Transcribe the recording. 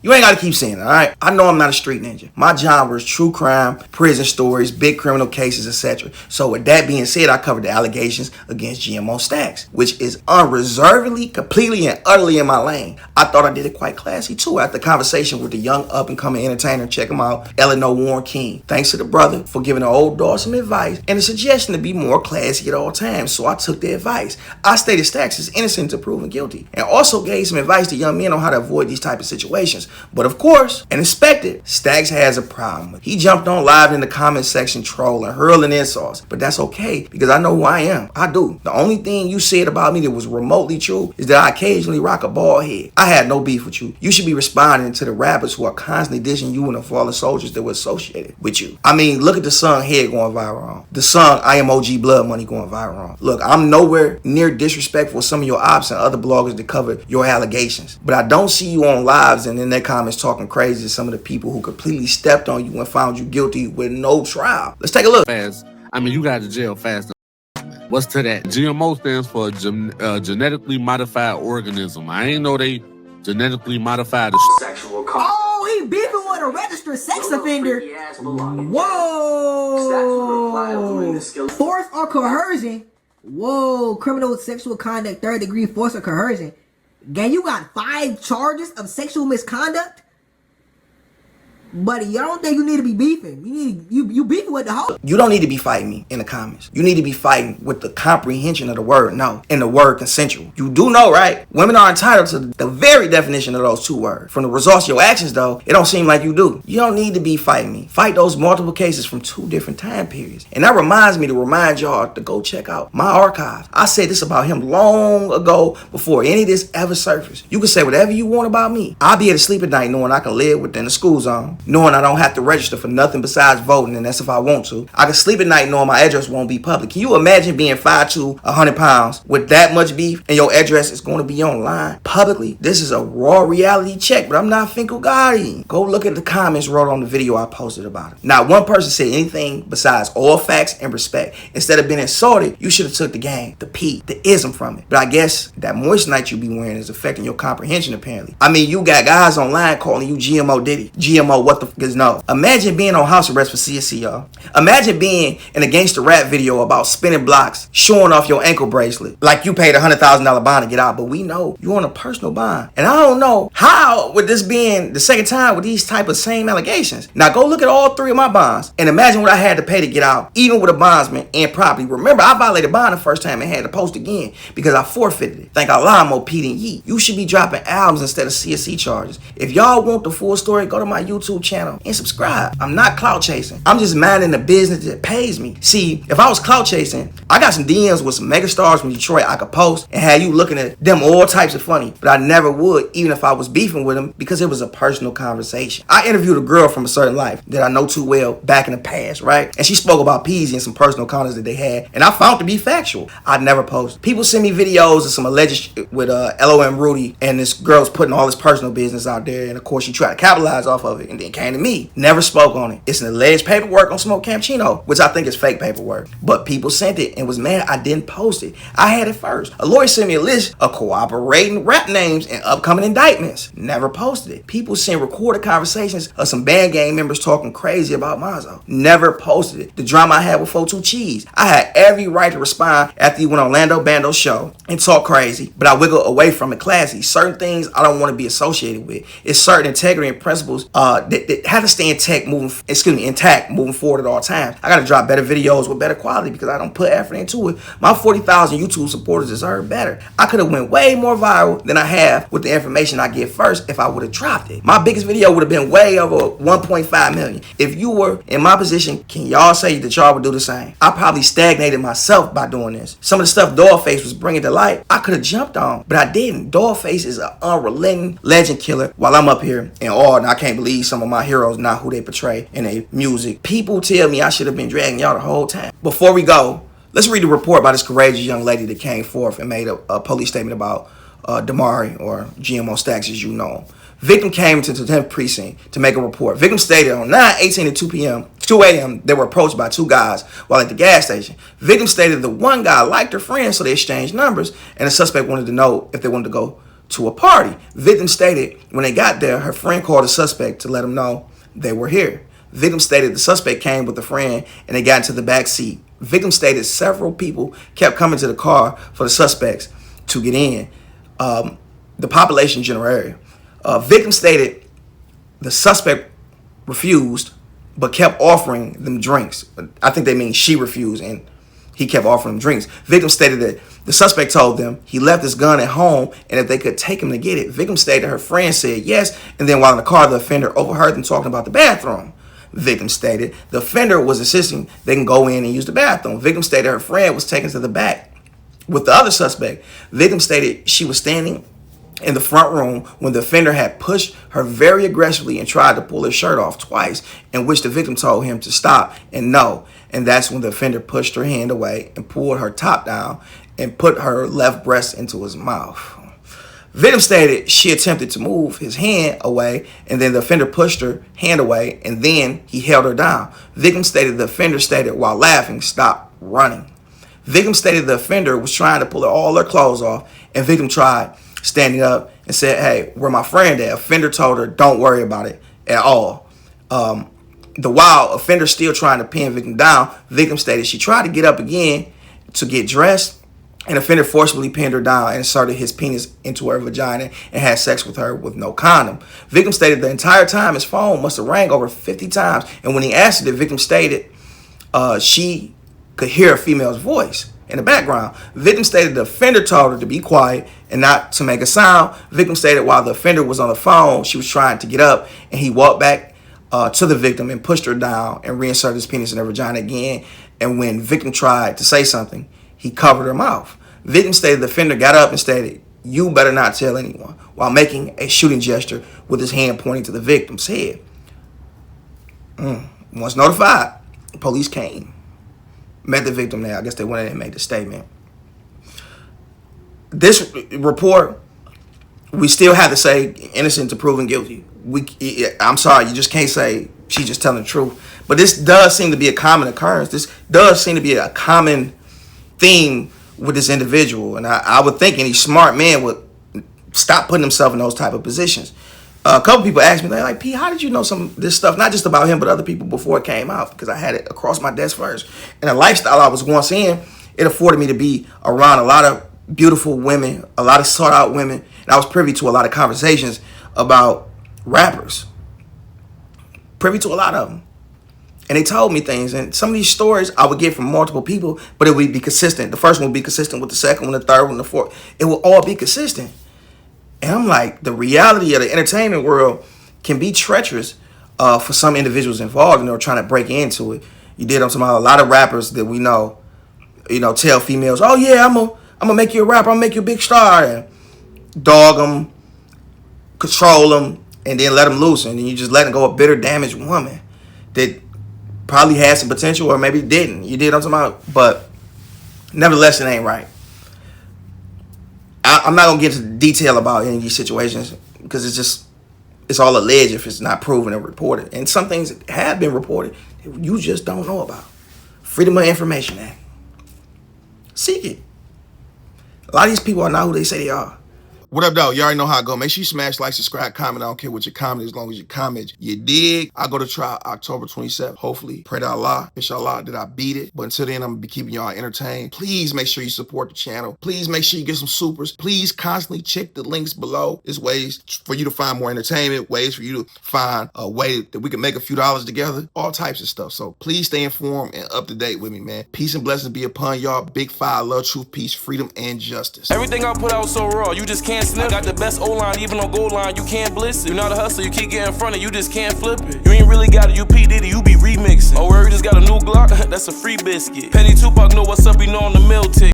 You ain't got to keep saying it, all right? I know I'm not a street ninja. My genre is true crime, prison stories, big criminal cases, etc. So with that being said, I covered the allegations against GMO Stax, which is unreservedly, completely, and utterly in my lane. I thought I did it quite classy too after the conversation with the young up-and-coming entertainer. Check him out, Eleanor Warren King. Thanks to the brother for giving an old dog some advice and a suggestion to be more classy at all times. So I took the advice. I stated Stax is innocent until proven guilty, and also gave some advice to young men on how to avoid these type of situations. But of course, and expected, Stax has a problem. He jumped on live in the comment section trolling, hurling insults. But that's okay, because I know who I am. I do. The only thing you said about me that was remotely true is that I occasionally rock a bald head. I had no beef with you. You should be responding to the rappers who are constantly dishing you and the fallen soldiers that were associated with you. I mean, look at the song Head going viral. The song I Am OG Blood Money going viral. Look, I'm nowhere near disrespectful of some of your ops and other bloggers that cover your allegations. But I don't see you on lives and in their comments talking crazy to some of the people who completely stepped on you and found you guilty with no trial. Let's take a look. Fast. I mean, you got to jail fast. What's to that? GMO stands for genetically modified organism. I ain't know they genetically modified the sexual conduct. Oh, he beefing with a registered sex offender. Whoa. Force or coercion. Whoa. Criminal sexual conduct, 3rd degree force or coercion. Gang, you got 5 charges of sexual misconduct? Buddy, you don't think you need to be beefing. You beefing with the hoe. You don't need to be fighting me in the comments. You need to be fighting with the comprehension of the word no and the word consensual. You do know, right? Women are entitled to the very definition of those 2 words. From the results of your actions, though, it don't seem like you do. You don't need to be fighting me. Fight those multiple cases from 2 different time periods. And that reminds me to remind y'all to go check out my archive. I said this about him long ago before any of this ever surfaced. You can say whatever you want about me. I'll be able to sleep at night knowing I can live within the school zone, knowing I don't have to register for nothing besides voting, and that's if I want to. I can sleep at night knowing my address won't be public. Can you imagine being 5'2", 100 pounds with that much beef and your address is going to be online publicly? This is a raw reality check, but I'm not Finkel Gotti. Go look at the comments wrote on the video I posted about it. Not one person said anything besides all facts and respect. Instead of being insulted, you should have took the game, the P, the ism from it. But I guess that moist night you be wearing is affecting your comprehension apparently. I mean, you got guys online calling you GMO Diddy. GMO what the f is no. Imagine being on house arrest for CSC, y'all. Imagine being in a gangster rap video about spinning blocks, showing off your ankle bracelet, like you paid $100,000 bond to get out, but we know you on a personal bond. And I don't know how, with this being the second time with these type of same allegations. Now go look at all 3 of my bonds and imagine what I had to pay to get out, even with a bondsman and property. Remember, I violated bond the first time and had to post again because I forfeited it. Thank Allah I'm more P than Yeet. You should be dropping albums instead of CSC charges. If y'all want the full story, go to my YouTube channel and subscribe. I'm not clout chasing. I'm just minding the business that pays me. See, if I was clout chasing, I got some DMs with some mega stars from Detroit I could post and have you looking at them all types of funny, but I never would, even if I was beefing with them, because it was a personal conversation. I interviewed a girl from a certain life that I know too well back in the past, right? And she spoke about Peasy and some personal encounters that they had, and I found to be factual. I never post. People send me videos of some alleged shit with LOM Rudy, and this girl's putting all this personal business out there, and of course she tried to capitalize off of it, and then came to me. Never spoke on it. It's an alleged paperwork on Smoke Campchino, which I think is fake paperwork. But people sent it and was mad I didn't post it. I had it first. A lawyer sent me a list of cooperating rap names and upcoming indictments. Never posted it. People sent recorded conversations of some band gang members talking crazy about Mazo. Never posted it. The drama I had with 42 Cheese. I had every right to respond after he went on Lando Bando's show and talk crazy, but I wiggled away from it classy. Certain things I don't want to be associated with. It's certain integrity and principles that have to stay intact moving forward at all times. I gotta drop better videos with better quality because I don't put effort into it. My 40,000 YouTube supporters deserve better. I could have went way more viral than I have with the information I get first if I would have dropped it. My biggest video would have been way over 1.5 million. If you were in my position, can y'all say that y'all would do the same? I probably stagnated myself by doing this. Some of the stuff Dollface was bringing to light, I could have jumped on, but I didn't. Dollface is an unrelenting legend killer while I'm up here in awe, and I can't believe some of my heroes not who they portray in their music. People tell me I should have been dragging y'all the whole time. Before we go, let's read the report by this courageous young lady that came forth and made a police statement about Damari, or GMO Stax as you know. Victim came into the 10th precinct to make a report. Victim stated on 9/18 at 2 a.m. they were approached by 2 guys while at the gas station. Victim stated the one guy liked her friend, so they exchanged numbers, and the suspect wanted to know if they wanted to go to a party. Victim stated when they got there, her friend called the suspect to let him know they were here. Victim stated the suspect came with a friend and they got into the back seat. Victim stated several people kept coming to the car for the suspects to get in. The population general area. Victim stated the suspect refused but kept offering them drinks. I think they mean she refused and he kept offering them drinks. Victim stated that the suspect told them he left his gun at home and if they could take him to get it. Victim stated her friend said yes, and then while in the car, the offender overheard them talking about the bathroom. Victim stated the offender was insisting they can go in and use the bathroom. Victim stated her friend was taken to the back with the other suspect. Victim stated she was standing in the front room when the offender had pushed her very aggressively and tried to pull her shirt off twice, in which the victim told him to stop and no. And that's when the offender pushed her hand away and pulled her top down and put her left breast into his mouth. Victim stated she attempted to move his hand away and then the offender pushed her hand away and then he held her down. Victim stated the offender stated while laughing, "Stop running." Victim stated the offender was trying to pull all her clothes off and victim tried standing up and said, "Hey, where my friend at?" Offender told her, "Don't worry about it at all." The while offender still trying to pin victim down, victim stated she tried to get up again to get dressed and offender forcibly pinned her down and inserted his penis into her vagina and had sex with her with no condom. Victim stated the entire time his phone must have rang over 50 times, and when he answered it, victim stated she could hear a female's voice in the background. Victim stated the offender told her to be quiet and not to make a sound. Victim stated while the offender was on the phone, she was trying to get up and he walked back to the victim and pushed her down and reinserted his penis in her vagina again. And when victim tried to say something, he covered her mouth. Victim stated the offender got up and stated, "You better not tell anyone," while making a shooting gesture with his hand pointing to the victim's head. Once notified, police came. Met the victim there. I guess they went in and made the statement. This report, we still have to say innocent to proven guilty. I'm sorry, you just can't say she's just telling the truth. But this does seem to be a common occurrence. This does seem to be a common theme with this individual. And I would think any smart man would stop putting himself in those type of positions. A couple people asked me, they're like, "P, how did you know some of this stuff, not just about him, but other people before it came out?" Because I had it across my desk first. And the lifestyle I was once in, it afforded me to be around a lot of beautiful women, a lot of sought out women. And I was privy to a lot of conversations about rappers. Privy to a lot of them. And they told me things. And some of these stories I would get from multiple people, but it would be consistent. The first one would be consistent with the second one, the third one, the fourth. It will all be consistent. And I'm like, the reality of the entertainment world can be treacherous for some individuals involved, and they're trying to break into it. You did on some a lot of rappers that we know, tell females, "Oh yeah, I'm gonna make you a rapper, I'm gonna make you a big star," and dog them, control them, and then let them loose, and then you just letting go a bitter, damaged woman that probably had some potential or maybe didn't. You did on some, but nevertheless, it ain't right. I'm not gonna get into detail about any of these situations because it's all alleged if it's not proven or reported. And some things have been reported that you just don't know about. Freedom of Information Act. Seek it. A lot of these people are not who they say they are. What up, though? You already know how I go. Make sure you smash like, subscribe, comment. I don't care what your comment is, as long as you comment. You dig? I go to trial October 27th. Hopefully, pray to Allah, inshallah, that I beat it. But until then, I'm going to be keeping y'all entertained. Please make sure you support the channel. Please make sure you get some supers. Please constantly check the links below. There's ways for you to find more entertainment, ways for you to find a way that we can make a few dollars together, all types of stuff. So please stay informed and up to date with me, man. Peace and blessings be upon y'all. Big five, love, truth, peace, freedom, and justice. Everything I put out so raw, you just can't snip. I got the best O-line, even on goal line, you can't bliss it. You're not a hustler, you keep getting in front of, you just can't flip it. You ain't really got it, you P. Diddy, you be remixing. Oh, where you just got a new Glock? That's a free biscuit. Petty Tupac know what's up, we know on the mill tick.